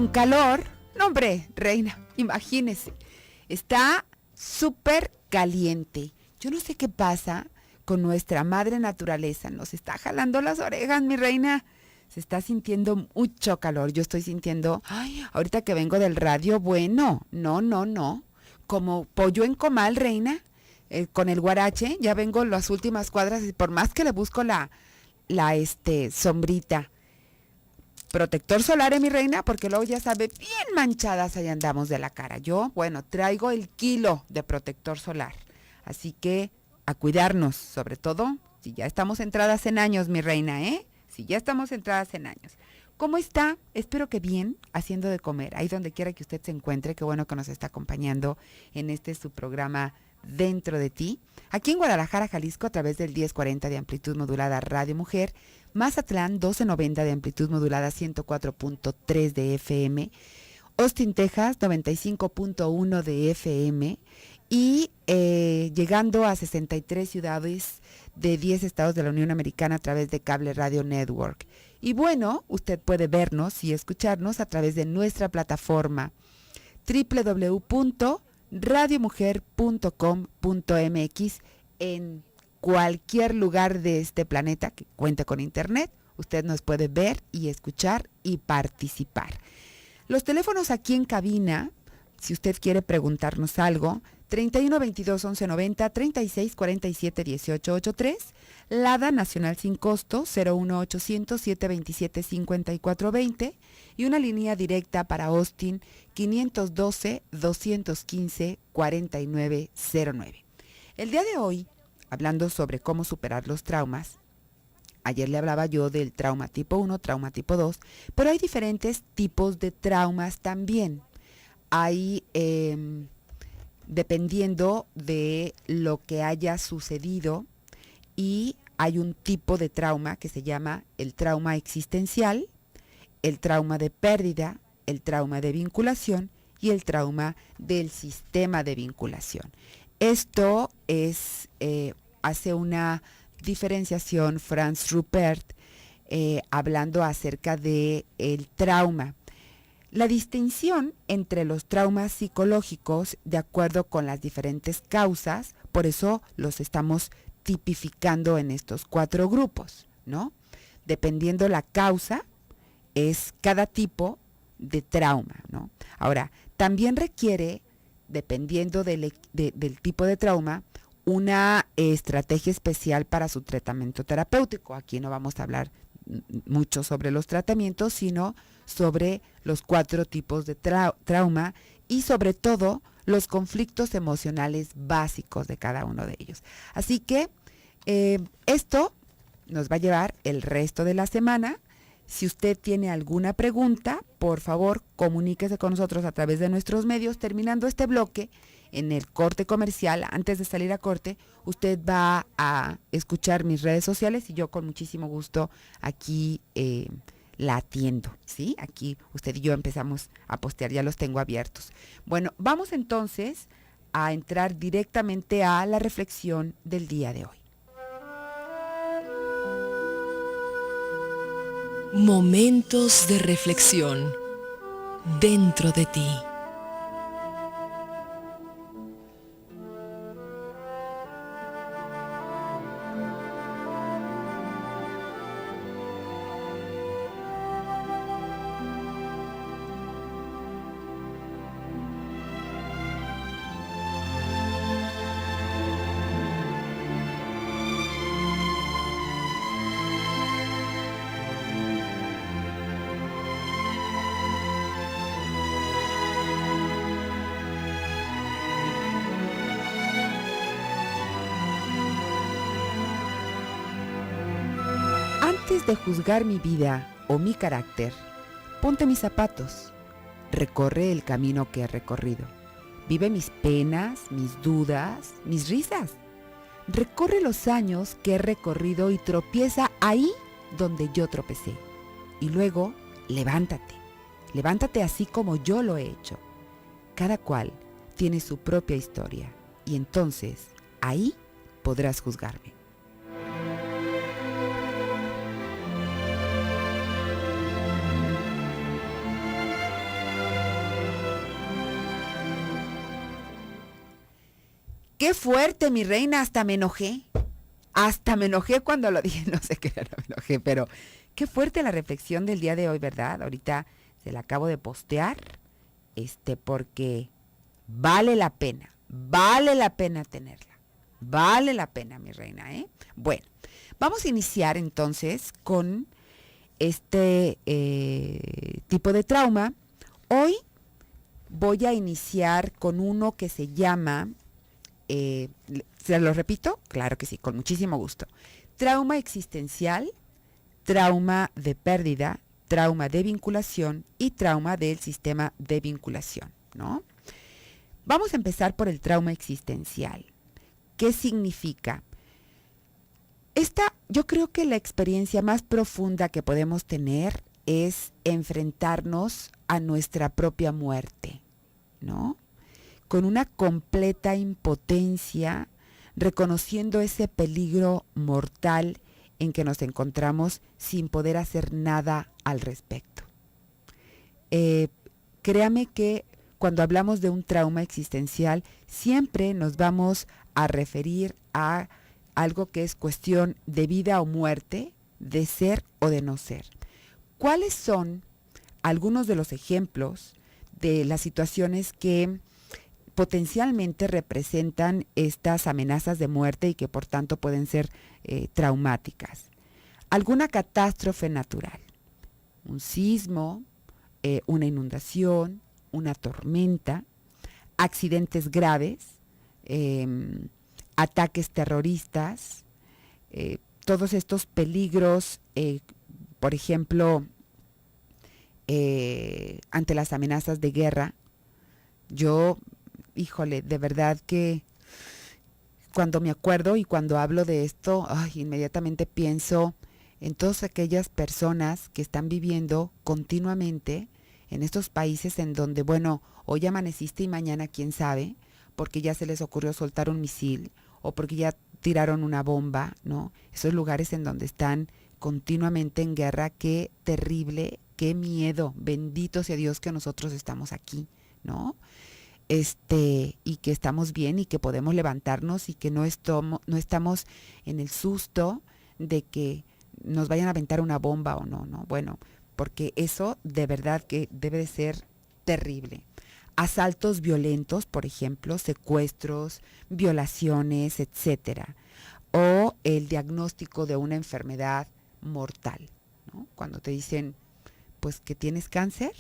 con calor. No, hombre, reina, imagínese. Está súper caliente. Yo no sé qué pasa con nuestra madre naturaleza. Nos está jalando las orejas, mi reina. Se está sintiendo mucho calor. Yo estoy sintiendo, ay, ahorita que vengo del radio, bueno, no. Como pollo en comal, reina, con el guarache. Ya vengo las últimas cuadras y por más que le busco la sombrita. Protector solar, mi reina, porque luego ya sabe, bien manchadas ahí andamos de la cara. Yo, bueno, traigo el kilo de protector solar. Así que a cuidarnos, sobre todo si ya estamos entradas en años, mi reina, ¿eh? Si ya estamos entradas en años. ¿Cómo está? Espero que bien, haciendo de comer. Ahí donde quiera que usted se encuentre, qué bueno que nos está acompañando en su programa Dentro de Ti. Aquí en Guadalajara, Jalisco, a través del 1040 de amplitud modulada Radio Mujer. Mazatlán, 1290 de amplitud modulada 104.3 de FM. Austin, Texas, 95.1 de FM. Y llegando a 63 ciudades de 10 estados de la Unión Americana a través de Cable Radio Network. Y bueno, usted puede vernos y escucharnos a través de nuestra plataforma www.radiomujer.com.mx en cualquier lugar de este planeta que cuente con internet. Usted nos puede ver y escuchar y participar. Los teléfonos aquí en cabina, si usted quiere preguntarnos algo, 31 22 11 90, 36 47 18 83, LADA Nacional sin costo 01 800 727 54 20 y una línea directa para Austin 512 215 49 09. El día de hoy, hablando sobre cómo superar los traumas, ayer le hablaba yo del trauma tipo 1, trauma tipo 2, pero hay diferentes tipos de traumas también. Hay, dependiendo de lo que haya sucedido, y hay un tipo de trauma que se llama el trauma existencial, el trauma de pérdida, el trauma de vinculación y el trauma del sistema de vinculación. Esto es, hace una diferenciación Franz Rupert, hablando acerca de el trauma. La distinción entre los traumas psicológicos, de acuerdo con las diferentes causas, por eso los estamos tipificando en estos 4 grupos, ¿no? Dependiendo la causa, es cada tipo de trauma, ¿no? Ahora, también requiere, dependiendo del tipo de trauma, una estrategia especial para su tratamiento terapéutico. Aquí no vamos a hablar mucho sobre los tratamientos, sino sobre los 4 tipos de trauma y sobre todo los conflictos emocionales básicos de cada uno de ellos. Así que esto nos va a llevar el resto de la semana. Si usted tiene alguna pregunta, por favor, comuníquese con nosotros a través de nuestros medios. Terminando este bloque, en el corte comercial, antes de salir a corte, usted va a escuchar mis redes sociales y yo con muchísimo gusto aquí la atiendo, ¿sí? Aquí usted y yo empezamos a postear, ya los tengo abiertos. Bueno, vamos entonces a entrar directamente a la reflexión del día de hoy. Momentos de reflexión dentro de ti. Antes de juzgar mi vida o mi carácter, ponte mis zapatos, recorre el camino que he recorrido, vive mis penas, mis dudas, mis risas, recorre los años que he recorrido y tropieza ahí donde yo tropecé. Y luego, levántate así como yo lo he hecho. Cada cual tiene su propia historia y entonces ahí podrás juzgarme. qué fuerte, mi reina, hasta me enojé. Hasta me enojé cuando lo dije, no sé qué era, no me enojé, pero qué fuerte la reflexión del día de hoy, ¿verdad? Ahorita se la acabo de postear, porque vale la pena tenerla. Vale la pena, mi reina, ¿eh? Bueno, vamos a iniciar entonces con este tipo de trauma. Hoy voy a iniciar con uno que se llama, ¿se lo repito? Claro que sí, con muchísimo gusto. Trauma existencial, trauma de pérdida, trauma de vinculación y trauma del sistema de vinculación, ¿no? Vamos a empezar por el trauma existencial. ¿Qué significa? Yo creo que la experiencia más profunda que podemos tener es enfrentarnos a nuestra propia muerte, ¿no? Con una completa impotencia, reconociendo ese peligro mortal en que nos encontramos sin poder hacer nada al respecto. Créame que cuando hablamos de un trauma existencial, siempre nos vamos a referir a algo que es cuestión de vida o muerte, de ser o de no ser. ¿Cuáles son algunos de los ejemplos de las situaciones que potencialmente representan estas amenazas de muerte y que por tanto pueden ser traumáticas? Alguna catástrofe natural, un sismo, una inundación, una tormenta, accidentes graves, ataques terroristas, todos estos peligros, por ejemplo, ante las amenazas de guerra. Yo, híjole, de verdad que cuando me acuerdo y cuando hablo de esto, inmediatamente pienso en todas aquellas personas que están viviendo continuamente en estos países en donde, bueno, hoy amaneciste y mañana quién sabe, porque ya se les ocurrió soltar un misil o porque ya tiraron una bomba, ¿no? Esos lugares en donde están continuamente en guerra, qué terrible, qué miedo, bendito sea Dios que nosotros estamos aquí, ¿no? Y que estamos bien y que podemos levantarnos y que no estamos en el susto de que nos vayan a aventar una bomba o no, ¿no? Bueno, porque eso de verdad que debe de ser terrible. Asaltos violentos, por ejemplo, secuestros, violaciones, etcétera. O el diagnóstico de una enfermedad mortal, ¿no? Cuando te dicen, pues, que tienes cáncer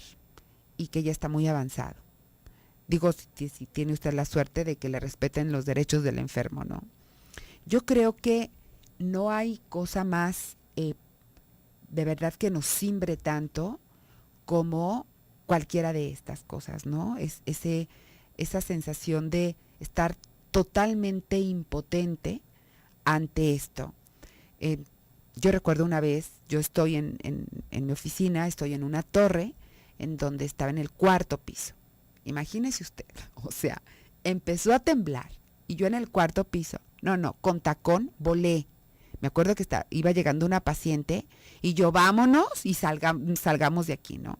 y que ya está muy avanzado. Digo, si tiene usted la suerte de que le respeten los derechos del enfermo, ¿no? Yo creo que no hay cosa más de verdad que nos cimbre tanto como cualquiera de estas cosas, ¿no? Esa sensación de estar totalmente impotente ante esto. Yo recuerdo una vez, yo estoy en mi oficina, estoy en una torre en donde estaba en el 4º piso. Imagínese usted, o sea, empezó a temblar y yo en el 4º piso, con tacón volé. Me acuerdo que iba llegando una paciente y yo, vámonos y salgamos de aquí, ¿no?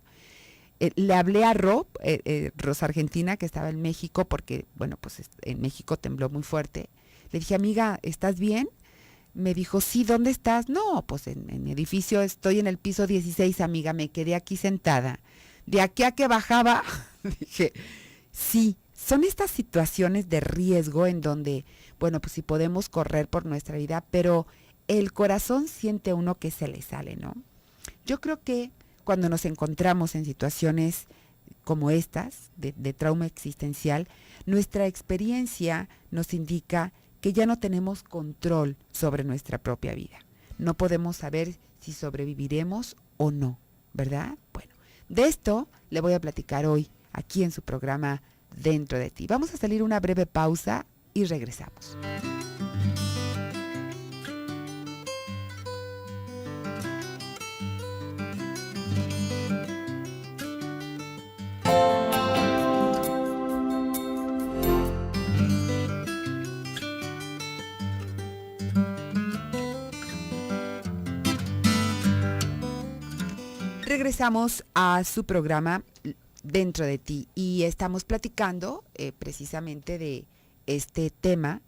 Le hablé a Rosa Argentina, que estaba en México, porque, bueno, pues en México tembló muy fuerte. Le dije, amiga, ¿estás bien? Me dijo, sí, ¿dónde estás? No, pues en mi edificio estoy en el piso 16, amiga, me quedé aquí sentada. De aquí a que bajaba, dije, sí, son estas situaciones de riesgo en donde, bueno, pues sí podemos correr por nuestra vida, pero el corazón siente uno que se le sale, ¿no? Yo creo que cuando nos encontramos en situaciones como estas, de trauma existencial, nuestra experiencia nos indica que ya no tenemos control sobre nuestra propia vida. No podemos saber si sobreviviremos o no, ¿verdad? Bueno, de esto le voy a platicar hoy aquí en su programa Dentro de Ti. Vamos a salir una breve pausa y regresamos. Regresamos a su programa Dentro de Ti y estamos platicando precisamente de este tema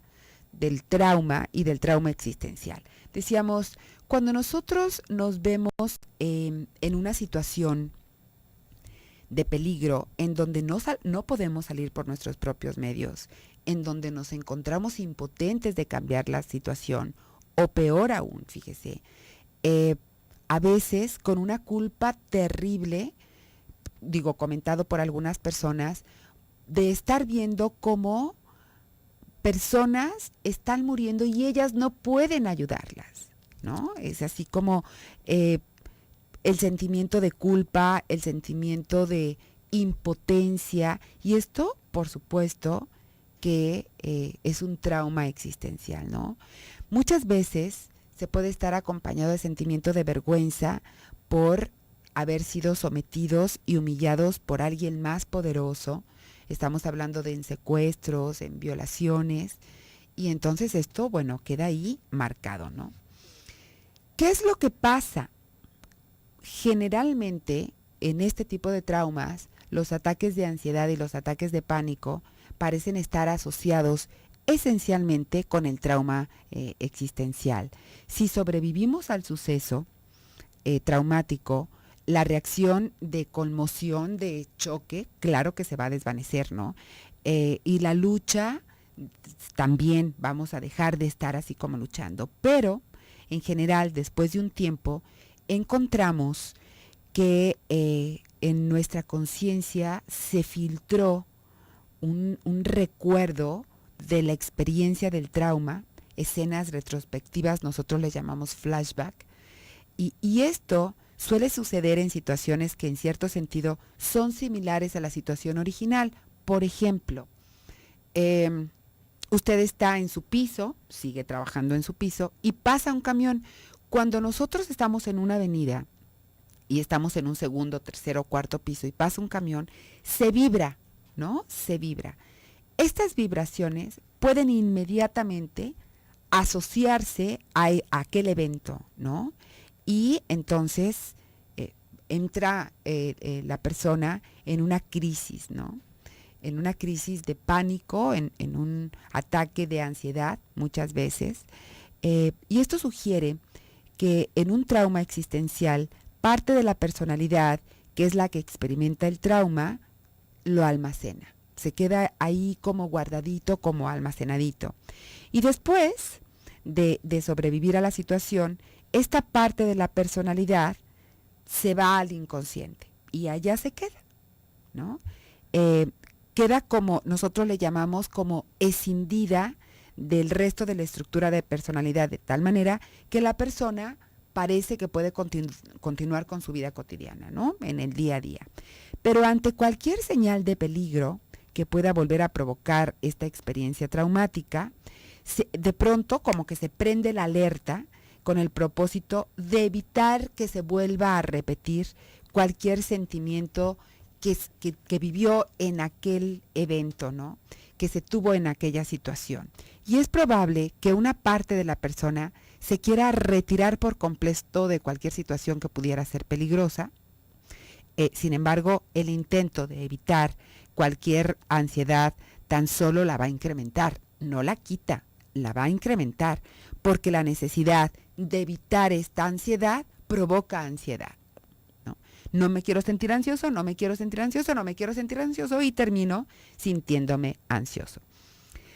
del trauma y del trauma existencial. Decíamos, cuando nosotros nos vemos en una situación de peligro, en donde no podemos salir por nuestros propios medios, en donde nos encontramos impotentes de cambiar la situación, o peor aún, fíjese, a veces con una culpa terrible, comentado por algunas personas, de estar viendo cómo personas están muriendo y ellas no pueden ayudarlas, ¿no? Es así como el sentimiento de culpa, el sentimiento de impotencia, y esto, por supuesto, que es un trauma existencial, ¿no? Muchas veces se puede estar acompañado de sentimiento de vergüenza por haber sido sometidos y humillados por alguien más poderoso. Estamos hablando de secuestros, en violaciones, y entonces esto, queda ahí marcado, ¿no? ¿Qué es lo que pasa? Generalmente, en este tipo de traumas, los ataques de ansiedad y los ataques de pánico parecen estar asociados esencialmente con el trauma existencial. Si sobrevivimos al suceso traumático, la reacción de conmoción, de choque, claro que se va a desvanecer, ¿no? Y la lucha, también vamos a dejar de estar así como luchando. Pero, en general, después de un tiempo, encontramos que en nuestra conciencia se filtró un recuerdo de la experiencia del trauma, escenas retrospectivas, nosotros les llamamos flashback, y esto suele suceder en situaciones que en cierto sentido son similares a la situación original. Por ejemplo, usted está en su piso, sigue trabajando en su piso, y pasa un camión. Cuando nosotros estamos en una avenida y estamos en un segundo, tercero, cuarto piso y pasa un camión, se vibra, ¿no? Se vibra. Estas vibraciones pueden inmediatamente asociarse a aquel evento, ¿no? Y entonces entra la persona en una crisis, ¿no? En una crisis de pánico, en un ataque de ansiedad muchas veces. Y esto sugiere que en un trauma existencial, parte de la personalidad, que es la que experimenta el trauma, lo almacena. Se queda ahí como guardadito, como almacenadito. Y después de sobrevivir a la situación, esta parte de la personalidad se va al inconsciente y allá se queda, ¿no? Queda como, nosotros le llamamos como escindida del resto de la estructura de personalidad, de tal manera que la persona parece que puede continuar con su vida cotidiana, ¿no? En el día a día. Pero ante cualquier señal de peligro que pueda volver a provocar esta experiencia traumática, de pronto como que se prende la alerta con el propósito de evitar que se vuelva a repetir cualquier sentimiento que vivió en aquel evento, ¿no? Que se tuvo en aquella situación. Y es probable que una parte de la persona se quiera retirar por completo de cualquier situación que pudiera ser peligrosa. Sin embargo, el intento de evitar cualquier ansiedad tan solo la va a incrementar, no la quita, la va a incrementar, porque la necesidad de evitar esta ansiedad provoca ansiedad. No me quiero sentir ansioso, no me quiero sentir ansioso, no me quiero sentir ansioso, y termino sintiéndome ansioso.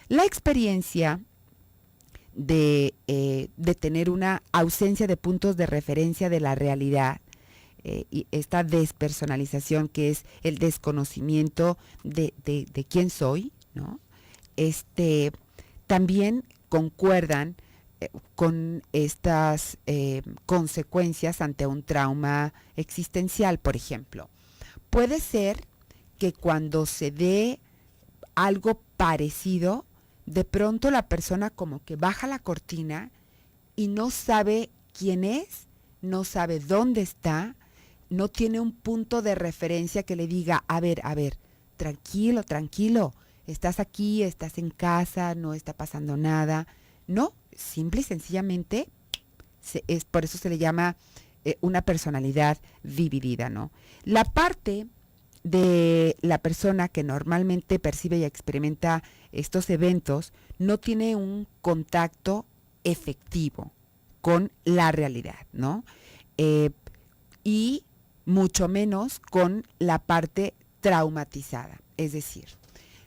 La experiencia de tener una ausencia de puntos de referencia de la realidad, y esta despersonalización, que es el desconocimiento de quién soy, ¿no? También concuerdan con estas consecuencias ante un trauma existencial. Por ejemplo, puede ser que cuando se dé algo parecido, de pronto la persona como que baja la cortina y no sabe quién es, no sabe dónde está, no tiene un punto de referencia que le diga, a ver, tranquilo, estás aquí, estás en casa, no está pasando nada. No, simple y sencillamente, por eso se le llama una personalidad dividida, ¿no? La parte de la persona que normalmente percibe y experimenta estos eventos no tiene un contacto efectivo con la realidad, ¿no? Y mucho menos con la parte traumatizada. Es decir,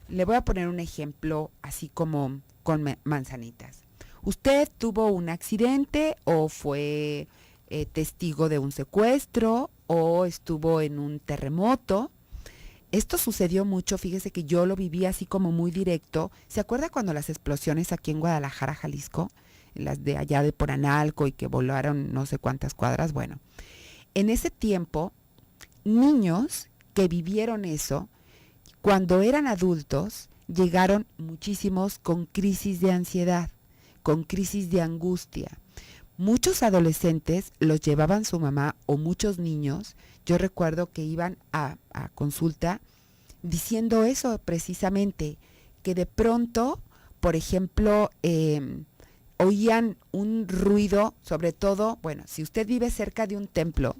le voy a poner un ejemplo así como con manzanitas. ¿Usted tuvo un accidente o fue testigo de un secuestro o estuvo en un terremoto? Esto sucedió mucho, fíjese que yo lo viví así como muy directo. ¿Se acuerda cuando las explosiones aquí en Guadalajara, Jalisco? Las de allá de por Analco y que volaron no sé cuántas cuadras. Bueno, en ese tiempo, niños que vivieron eso, cuando eran adultos, llegaron muchísimos con crisis de ansiedad, con crisis de angustia. Muchos adolescentes los llevaban su mamá o muchos niños. Yo recuerdo que iban a consulta diciendo eso precisamente, que de pronto, por ejemplo, oían un ruido, sobre todo, bueno, si usted vive cerca de un templo,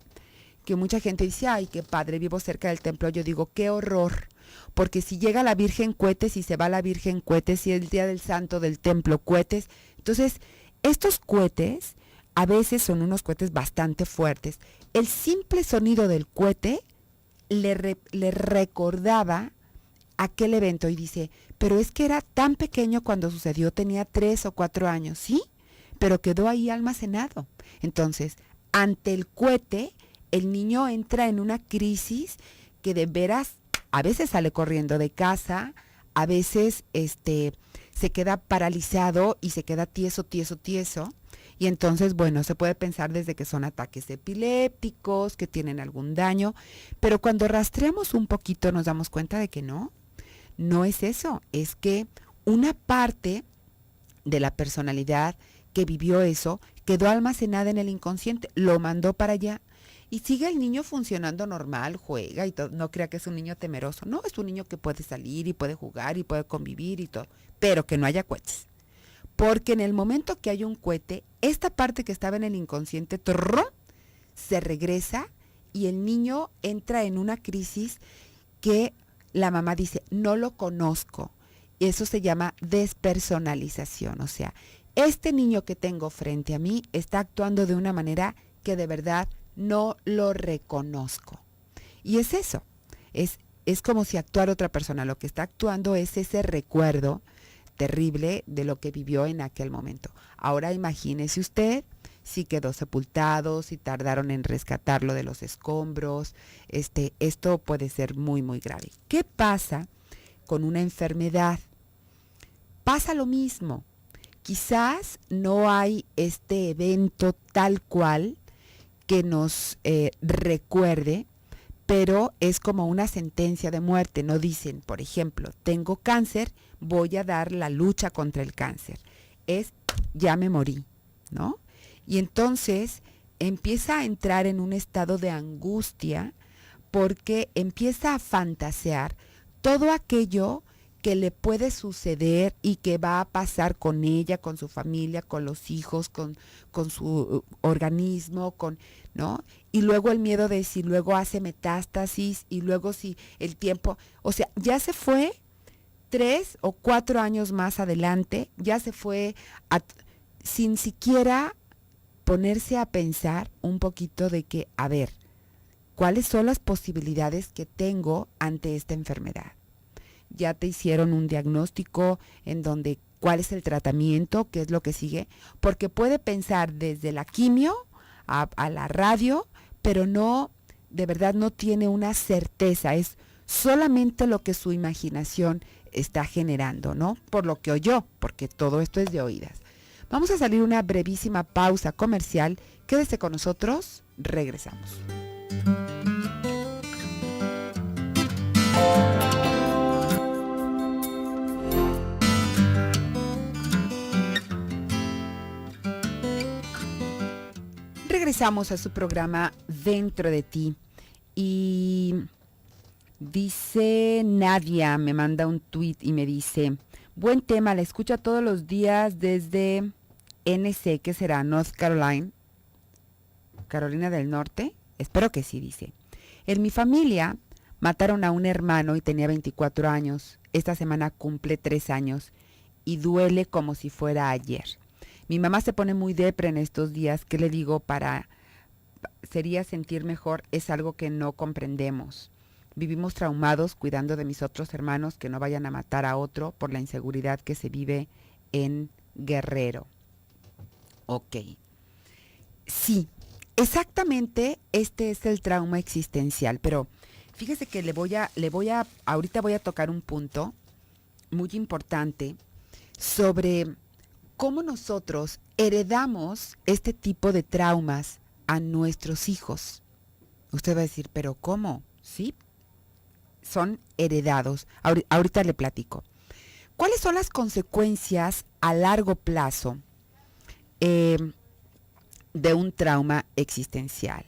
que mucha gente dice, ay, qué padre, vivo cerca del templo, yo digo, qué horror, porque si llega la Virgen cohetes y se va la Virgen cohetes y el día del santo del templo cohetes, entonces estos cohetes a veces son unos cohetes bastante fuertes. El simple sonido del cohete le recordaba aquel evento y dice, pero es que era tan pequeño cuando sucedió, tenía 3 o 4 años, ¿sí? Pero quedó ahí almacenado. Entonces, ante el cohete, el niño entra en una crisis que de veras a veces sale corriendo de casa, a veces se queda paralizado y se queda tieso. Y entonces, bueno, se puede pensar desde que son ataques epilépticos, que tienen algún daño, pero cuando rastreamos un poquito nos damos cuenta de que no es eso, es que una parte de la personalidad que vivió eso quedó almacenada en el inconsciente, lo mandó para allá y sigue el niño funcionando normal, juega y todo. No crea que es un niño temeroso, no, es un niño que puede salir y puede jugar y puede convivir y todo, pero que no haya cohetes. Porque en el momento que hay un cohete, esta parte que estaba en el inconsciente se regresa y el niño entra en una crisis que la mamá dice, no lo conozco. Eso se llama despersonalización. O sea, este niño que tengo frente a mí está actuando de una manera que de verdad no lo reconozco. Y es eso. Es como si actuara otra persona. Lo que está actuando es ese recuerdo terrible de lo que vivió en aquel momento. Ahora imagínese usted si quedó sepultado, si tardaron en rescatarlo de los escombros. Esto puede ser muy, muy grave. ¿Qué pasa con una enfermedad? Pasa lo mismo. Quizás no hay este evento tal cual que nos recuerde, pero es como una sentencia de muerte. No dicen, por ejemplo, tengo cáncer, voy a dar la lucha contra el cáncer. Es, ya me morí, ¿no? Y entonces empieza a entrar en un estado de angustia porque empieza a fantasear todo aquello que le puede suceder y que va a pasar con ella, con su familia, con los hijos, con su organismo, ¿no? Y luego el miedo de si luego hace metástasis y luego si el tiempo, o sea, ya se fue 3 o 4 años más adelante, ya se fue sin siquiera ponerse a pensar un poquito de que, a ver, ¿cuáles son las posibilidades que tengo ante esta enfermedad? Ya te hicieron un diagnóstico en donde cuál es el tratamiento, qué es lo que sigue, porque puede pensar desde la quimio a la radio, pero no, de verdad no tiene una certeza, es solamente lo que su imaginación está generando, ¿no? Por lo que oyó, porque todo esto es de oídas. Vamos a salir una brevísima pausa comercial, quédese con nosotros, regresamos. Regresamos a su programa Dentro de Ti y dice Nadia, me manda un tweet y me dice, buen tema, la escucho todos los días desde NC, ¿qué será? North Carolina, Carolina del Norte, espero que sí, dice. En mi familia Mataron a un hermano y tenía 24 años. Esta semana cumple 3 años y duele como si fuera ayer. Mi mamá se pone muy depre en estos días. ¿Qué le digo para sería sentir mejor? Es algo que no comprendemos. Vivimos traumados cuidando de mis otros hermanos que no vayan a matar a otro por la inseguridad que se vive en Guerrero. Ok. Sí, exactamente este es el trauma existencial, pero fíjese que ahorita voy a tocar un punto muy importante sobre cómo nosotros heredamos este tipo de traumas a nuestros hijos. Usted va a decir, ¿pero cómo? Sí, son heredados. Ahorita le platico. ¿Cuáles son las consecuencias a largo plazo de un trauma existencial?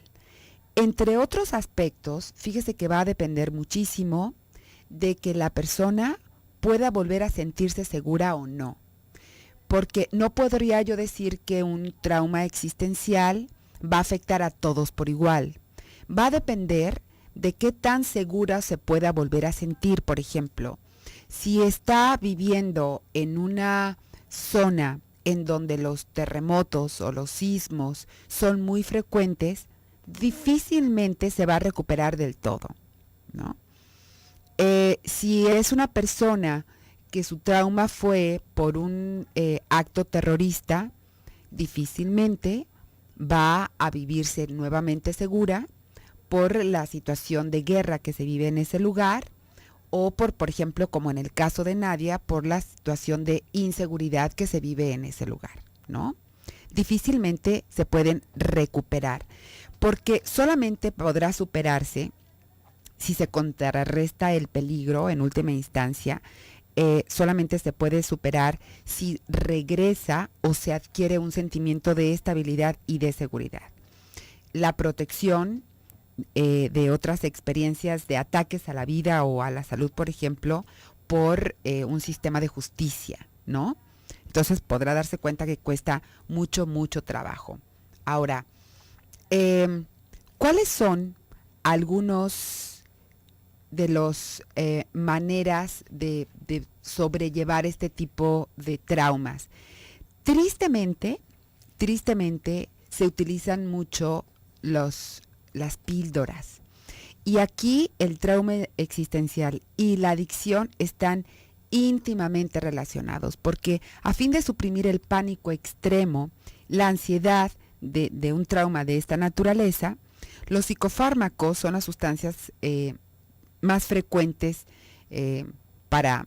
Entre otros aspectos, fíjese que va a depender muchísimo de que la persona pueda volver a sentirse segura o no. Porque no podría yo decir que un trauma existencial va a afectar a todos por igual. Va a depender de qué tan segura se pueda volver a sentir. Por ejemplo, si está viviendo en una zona en donde los terremotos o los sismos son muy frecuentes, difícilmente se va a recuperar del todo, ¿no? Si es una persona que su trauma fue por un acto terrorista, difícilmente va a vivirse nuevamente segura por la situación de guerra que se vive en ese lugar o por ejemplo, como en el caso de Nadia, por la situación de inseguridad que se vive en ese lugar, ¿no? Difícilmente se pueden recuperar, porque solamente podrá superarse si se contrarresta el peligro en última instancia. Solamente se puede superar si regresa o se adquiere un sentimiento de estabilidad y de seguridad. La protección de otras experiencias de ataques a la vida o a la salud, por ejemplo, por un sistema de justicia, ¿no? Entonces podrá darse cuenta que cuesta mucho, mucho trabajo. Ahora, ¿cuáles son algunos de las maneras de sobrellevar este tipo de traumas? Tristemente, se utilizan mucho las píldoras. Y aquí el trauma existencial y la adicción están íntimamente relacionados, porque a fin de suprimir el pánico extremo, la ansiedad de un trauma de esta naturaleza, los psicofármacos son las sustancias más frecuentes para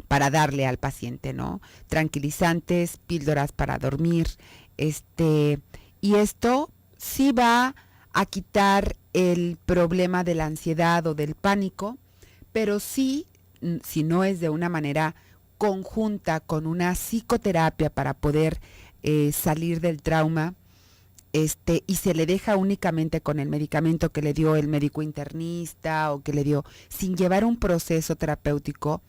darle al paciente, ¿no? Tranquilizantes, píldoras para dormir, y esto sí va a quitar el problema de la ansiedad o del pánico, pero sí, si no es de una manera conjunta con una psicoterapia para poder salir del trauma, y se le deja únicamente con el medicamento que le dio el médico internista o que le dio, sin llevar un proceso terapéutico,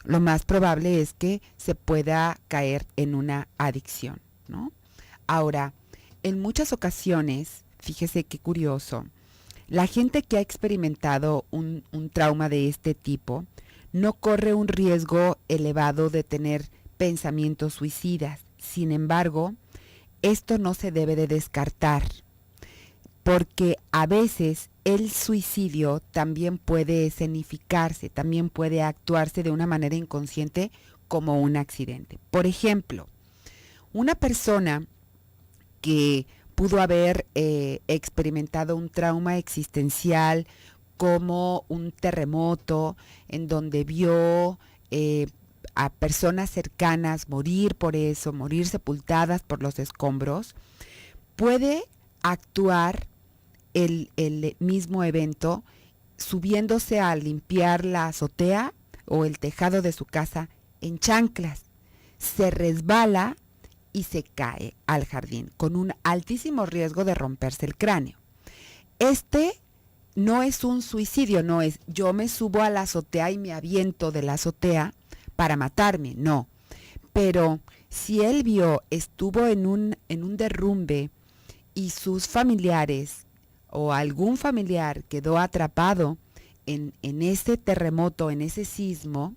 lo más probable es que se pueda caer en una adicción, ¿no? Ahora, en muchas ocasiones, fíjese qué curioso, la gente que ha experimentado un trauma de este tipo no corre un riesgo elevado de tener pensamientos suicidas. Sin embargo, esto no se debe de descartar, porque a veces el suicidio también puede escenificarse, también puede actuarse de una manera inconsciente como un accidente. Por ejemplo, una persona que pudo haber experimentado un trauma existencial como un terremoto en donde vio a personas cercanas morir por eso, morir sepultadas por los escombros, puede actuar el mismo evento subiéndose a limpiar la azotea o el tejado de su casa en chanclas. Se resbala y se cae al jardín con un altísimo riesgo de romperse el cráneo. No es un suicidio, no es yo me subo a la azotea y me aviento de la azotea para matarme, no. Pero si él estuvo en un derrumbe y sus familiares o algún familiar quedó atrapado en ese terremoto, en ese sismo,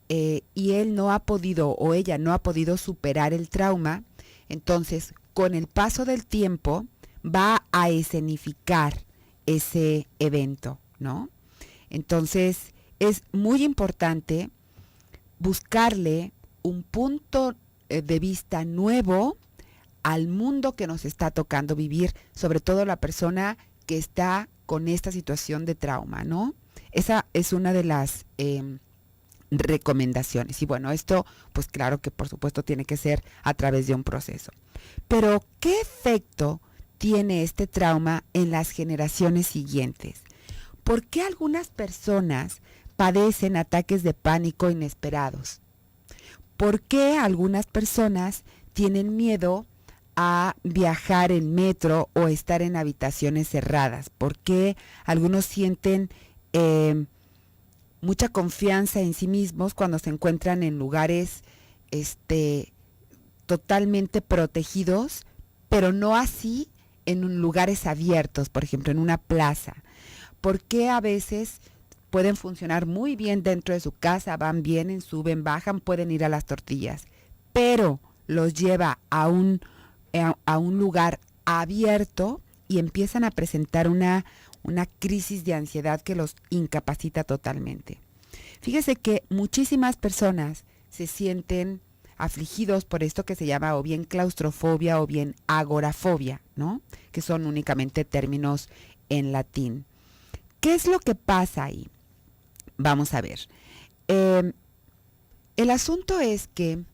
y él no ha podido o ella no ha podido superar el trauma, entonces con el paso del tiempo va a escenificar ese evento, ¿no? Entonces es muy importante buscarle un punto de vista nuevo al mundo que nos está tocando vivir, sobre todo la persona que está con esta situación de trauma, ¿no? Esa es una de las recomendaciones. Y bueno, esto, pues claro que por supuesto tiene que ser a través de un proceso. Pero, ¿qué efecto tiene este trauma en las generaciones siguientes? ¿Por qué algunas personas padecen ataques de pánico inesperados? ¿Por qué algunas personas tienen miedo a viajar en metro o estar en habitaciones cerradas? ¿Por qué algunos sienten mucha confianza en sí mismos cuando se encuentran en lugares totalmente protegidos, pero no así en lugares abiertos, por ejemplo, en una plaza? ¿Por qué a veces pueden funcionar muy bien dentro de su casa, van, vienen, suben, bajan, pueden ir a las tortillas, pero los lleva a un lugar abierto y empiezan a presentar una crisis de ansiedad que los incapacita totalmente? Fíjese que muchísimas personas se sienten afligidos por esto que se llama o bien claustrofobia o bien agorafobia, ¿no? Que son únicamente términos en latín. ¿Qué es lo que pasa ahí? Vamos a ver. El asunto es que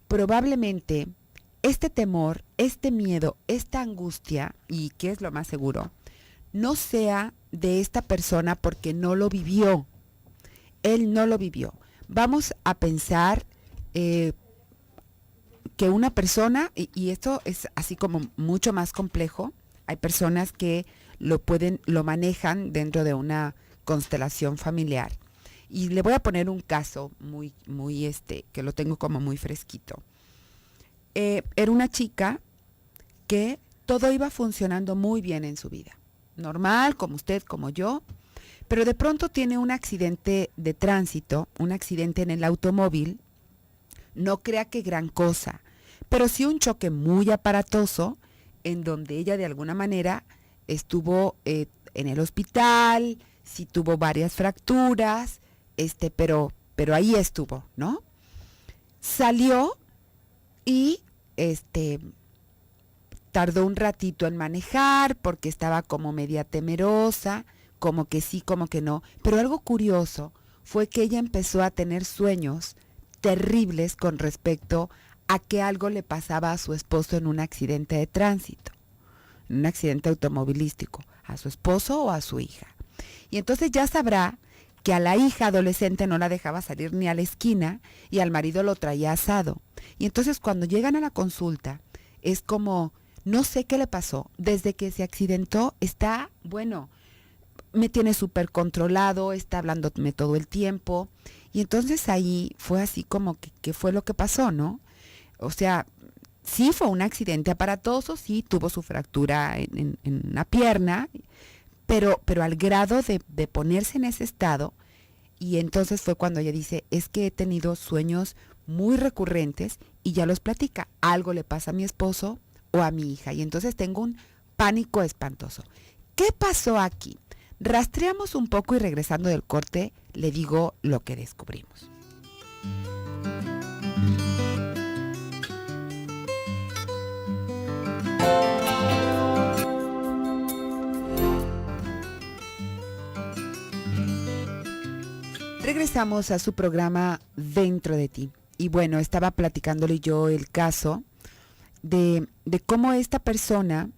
probablemente este temor, este miedo, esta angustia, y que es lo más seguro, no sea de esta persona porque no lo vivió. Él no lo vivió. Vamos a pensar que una persona, y esto es así como mucho más complejo, hay personas que lo manejan dentro de una constelación familiar. Y le voy a poner un caso muy que lo tengo como muy fresquito. Era una chica que todo iba funcionando muy bien en su vida. Normal, como usted, como yo. Pero de pronto tiene un accidente de tránsito, un accidente en el automóvil. No crea que gran cosa, pero sí un choque muy aparatoso en donde ella de alguna manera estuvo en el hospital, sí tuvo varias fracturas, pero ahí estuvo, ¿no? Salió y tardó un ratito en manejar porque estaba como media temerosa, como que sí, como que no. Pero algo curioso fue que ella empezó a tener sueños terribles con respecto a que algo le pasaba a su esposo en un accidente de tránsito, en un accidente automovilístico, a su esposo o a su hija. Y entonces ya sabrá que a la hija adolescente no la dejaba salir ni a la esquina y al marido lo traía asado. Y entonces cuando llegan a la consulta es como, no sé qué le pasó, desde que se accidentó está, bueno, me tiene súper controlado, está hablándome todo el tiempo. Y entonces ahí fue así como que fue lo que pasó, ¿no? O sea, sí fue un accidente aparatoso, sí tuvo su fractura en una pierna, pero al grado de ponerse en ese estado. Y entonces fue cuando ella dice, es que he tenido sueños muy recurrentes y ya los platica, algo le pasa a mi esposo o a mi hija y entonces tengo un pánico espantoso. ¿Qué pasó aquí? Rastreamos un poco y regresando del corte le digo lo que descubrimos. Regresamos a su programa Dentro de ti. Y bueno, estaba platicándole yo el caso de cómo esta persona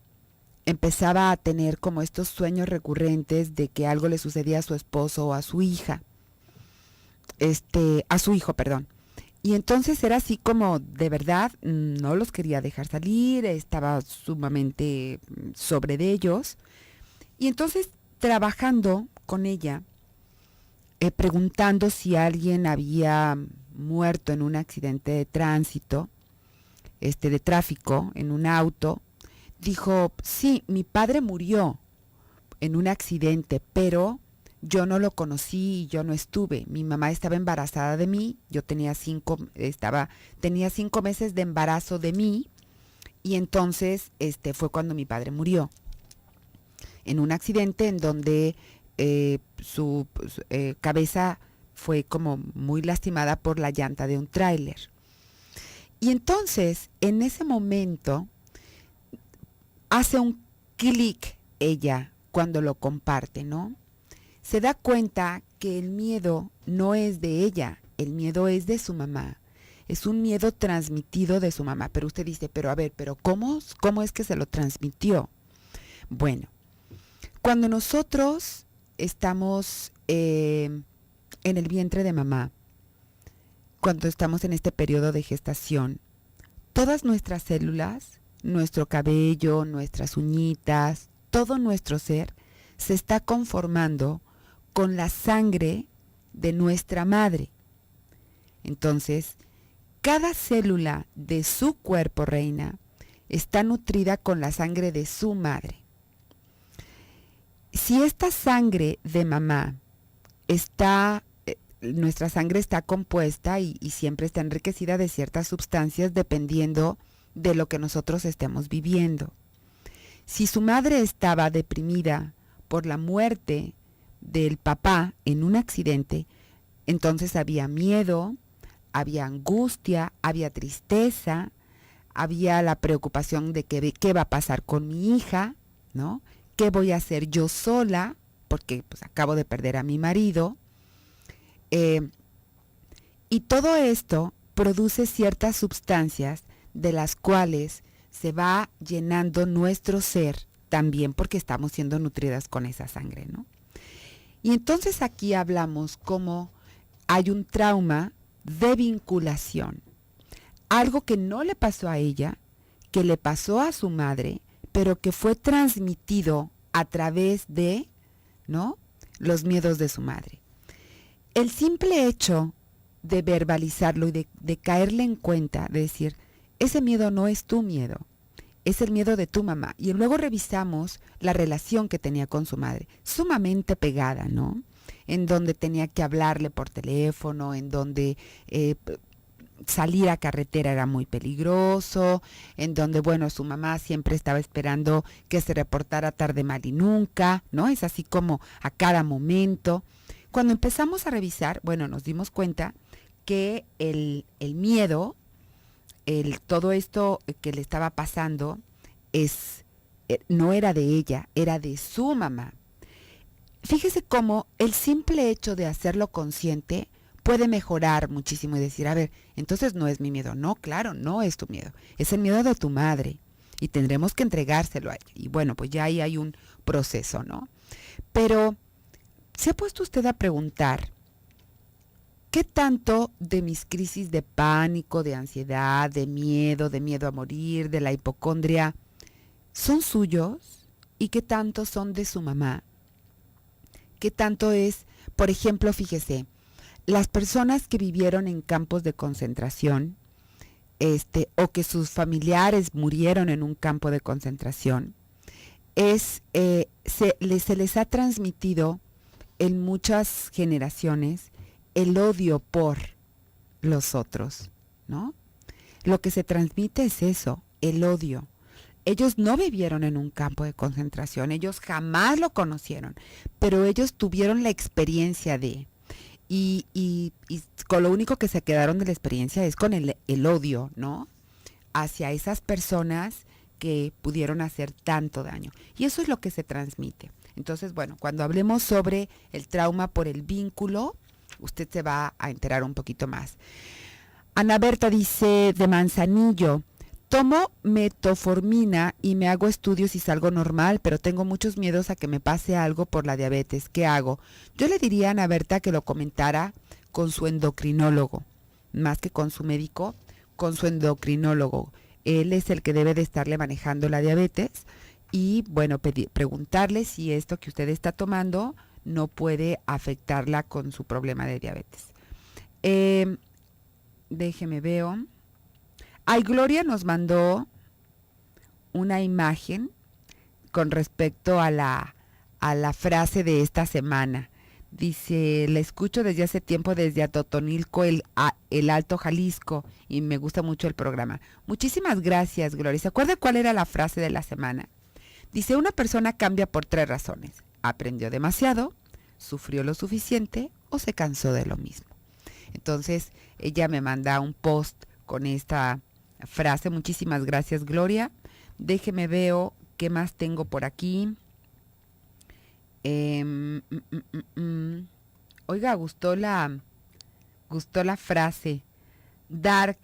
empezaba a tener como estos sueños recurrentes de que algo le sucedía a su esposo o a su hija. A su hijo, perdón. Y entonces era así como, de verdad, no los quería dejar salir, estaba sumamente sobre de ellos. Y entonces, trabajando con ella, preguntando si alguien había muerto en un accidente de tránsito, de tráfico, en un auto, dijo, sí, mi padre murió en un accidente, pero yo no lo conocí y yo no estuve. Mi mamá estaba embarazada de mí, yo tenía 5 meses de embarazo de mí, y entonces fue cuando mi padre murió en un accidente en donde su cabeza fue como muy lastimada por la llanta de un tráiler. Y entonces, en ese momento, hace un clic ella cuando lo comparte, ¿no? Se da cuenta que el miedo no es de ella, el miedo es de su mamá. Es un miedo transmitido de su mamá. Pero usted dice, pero a ver, ¿cómo es que se lo transmitió? Bueno, cuando nosotros estamos en el vientre de mamá, cuando estamos en este periodo de gestación, todas nuestras células, nuestro cabello, nuestras uñitas, todo nuestro ser se está conformando con la sangre de nuestra madre. Entonces, cada célula de su cuerpo, reina, está nutrida con la sangre de su madre. Si esta sangre de mamá nuestra sangre está compuesta y siempre está enriquecida de ciertas sustancias dependiendo de lo que nosotros estemos viviendo. Si su madre estaba deprimida por la muerte del papá en un accidente, entonces había miedo, había angustia, había tristeza, había la preocupación de qué va a pasar con mi hija, ¿no? ¿Qué voy a hacer yo sola? Porque pues acabo de perder a mi marido. Y todo esto produce ciertas sustancias de las cuales se va llenando nuestro ser también porque estamos siendo nutridas con esa sangre, ¿no? Y entonces aquí hablamos como hay un trauma de vinculación. Algo que no le pasó a ella, que le pasó a su madre, pero que fue transmitido a través de, ¿no?, los miedos de su madre. El simple hecho de verbalizarlo y de caerle en cuenta, de decir, ese miedo no es tu miedo, es el miedo de tu mamá. Y luego revisamos la relación que tenía con su madre, sumamente pegada, ¿no? En donde tenía que hablarle por teléfono, en donde salir a carretera era muy peligroso, en donde, bueno, su mamá siempre estaba esperando que se reportara tarde, mal y nunca, ¿no? Es así como a cada momento. Cuando empezamos a revisar, bueno, nos dimos cuenta que el miedo, todo esto que le estaba pasando, no era de ella, era de su mamá. Fíjese cómo el simple hecho de hacerlo consciente puede mejorar muchísimo y decir, a ver, entonces no es mi miedo. No, claro, no es tu miedo. Es el miedo de tu madre y tendremos que entregárselo a ella. Y bueno, pues ya ahí hay un proceso, ¿no? Pero, ¿se ha puesto usted a preguntar qué tanto de mis crisis de pánico, de ansiedad, de miedo a morir, de la hipocondria, son suyos y qué tanto son de su mamá? ¿Qué tanto es, por ejemplo, fíjese, las personas que vivieron en campos de concentración, o que sus familiares murieron en un campo de concentración, se les ha transmitido en muchas generaciones el odio por los otros, ¿no? Lo que se transmite es eso, el odio. Ellos no vivieron en un campo de concentración, ellos jamás lo conocieron, pero ellos tuvieron la experiencia de... Y con lo único que se quedaron de la experiencia es con el odio, ¿no? Hacia esas personas que pudieron hacer tanto daño. Y eso es lo que se transmite. Entonces, bueno, cuando hablemos sobre el trauma por el vínculo, usted se va a enterar un poquito más. Ana Berta dice, de Manzanillo, tomo metformina y me hago estudios y salgo normal, pero tengo muchos miedos a que me pase algo por la diabetes. ¿Qué hago? Yo le diría a Ana Berta que lo comentara con su endocrinólogo, más que con su médico, con su endocrinólogo. Él es el que debe de estarle manejando la diabetes y, bueno, preguntarle si esto que usted está tomando no puede afectarla con su problema de diabetes. Déjeme veo. Ay, Gloria nos mandó una imagen con respecto a la frase de esta semana. Dice, la escucho desde hace tiempo desde Atotonilco, el Alto Jalisco, y me gusta mucho el programa. Muchísimas gracias, Gloria. ¿Se acuerda cuál era la frase de la semana? Dice, una persona cambia por 3 razones. Aprendió demasiado, sufrió lo suficiente o se cansó de lo mismo. Entonces, ella me manda un post con esta frase. Muchísimas gracias, Gloria. Déjeme veo qué más tengo por aquí. Oiga, gustó la frase. Dark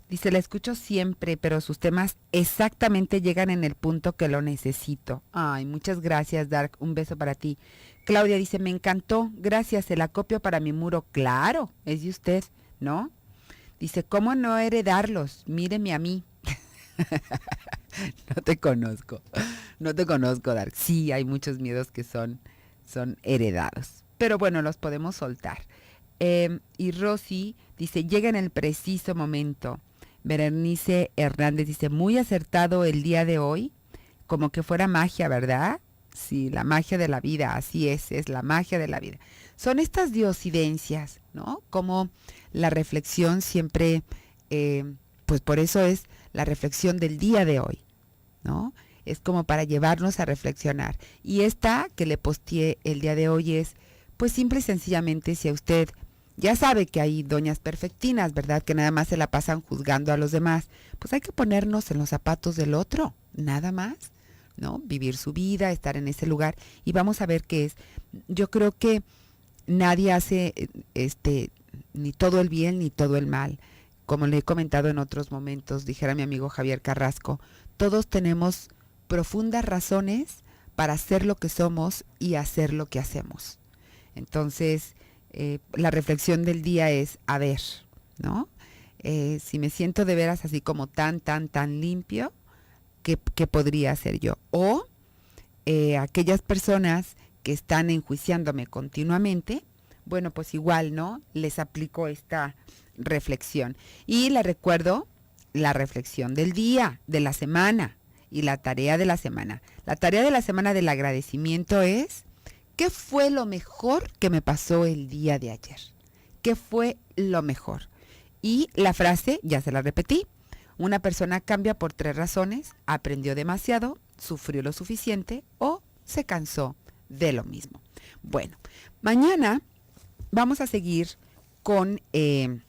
dice, la escucho siempre, pero sus temas exactamente llegan en el punto que lo necesito. Ay, muchas gracias, Dark. Un beso para ti. Claudia dice, me encantó. Gracias, se la copio para mi muro. Claro, es de usted, ¿no? Dice, ¿cómo no heredarlos? Míreme a mí. No te conozco, Dark. Sí, hay muchos miedos que son heredados, pero bueno, los podemos soltar. Y Rosy dice, llega en el preciso momento. Berenice Hernández dice, muy acertado el día de hoy, como que fuera magia, ¿verdad? Sí, la magia de la vida, así es la magia de la vida. Son estas diosidencias, ¿no? Como la reflexión siempre, pues por eso es la reflexión del día de hoy, ¿no? Es como para llevarnos a reflexionar. Y esta que le posteé el día de hoy es, pues simple y sencillamente, si a usted ya sabe que hay doñas perfectinas, ¿verdad? Que nada más se la pasan juzgando a los demás, pues hay que ponernos en los zapatos del otro, nada más, ¿no? Vivir su vida, estar en ese lugar y vamos a ver qué es. Yo creo que nadie hace ni todo el bien ni todo el mal. Como le he comentado en otros momentos, dijera mi amigo Javier Carrasco, todos tenemos profundas razones para ser lo que somos y hacer lo que hacemos. Entonces, la reflexión del día es, a ver, ¿no? Si me siento de veras así como tan limpio, ¿qué podría hacer yo? O aquellas personas que están enjuiciándome continuamente, bueno, pues igual, ¿no? Les aplico esta reflexión. Y le recuerdo la reflexión del día, de la semana y la tarea de la semana. La tarea de la semana del agradecimiento es, ¿qué fue lo mejor que me pasó el día de ayer? ¿Qué fue lo mejor? Y la frase, ya se la repetí, una persona cambia por 3 razones, aprendió demasiado, sufrió lo suficiente o se cansó de lo mismo. Bueno, mañana vamos a seguir con el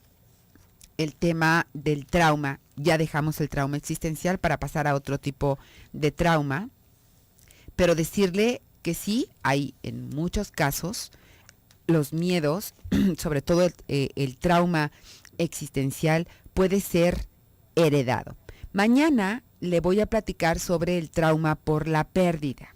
tema del trauma. Ya dejamos el trauma existencial para pasar a otro tipo de trauma, pero decirle que sí, hay en muchos casos los miedos, sobre todo el trauma existencial, puede ser heredado. Mañana le voy a platicar sobre el trauma por la pérdida,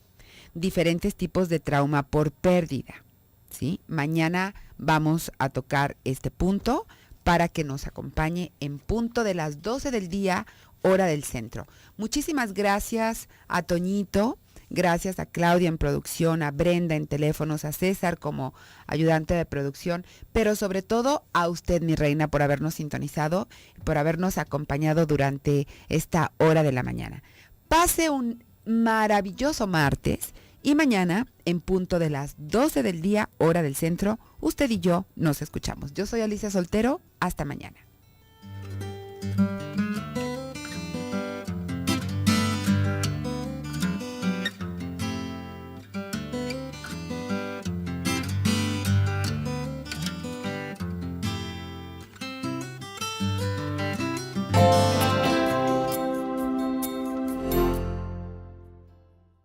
diferentes tipos de trauma por pérdida, ¿sí? Mañana vamos a tocar este punto para que nos acompañe en punto de las 12 del día, hora del centro. Muchísimas gracias a Toñito, gracias a Claudia en producción, a Brenda en teléfonos, a César como ayudante de producción, pero sobre todo a usted, mi reina, por habernos sintonizado, por habernos acompañado durante esta hora de la mañana. Pase un maravilloso martes y mañana, en punto de las 12 del día, hora del centro, usted y yo nos escuchamos. Yo soy Alicia Soltero, hasta mañana.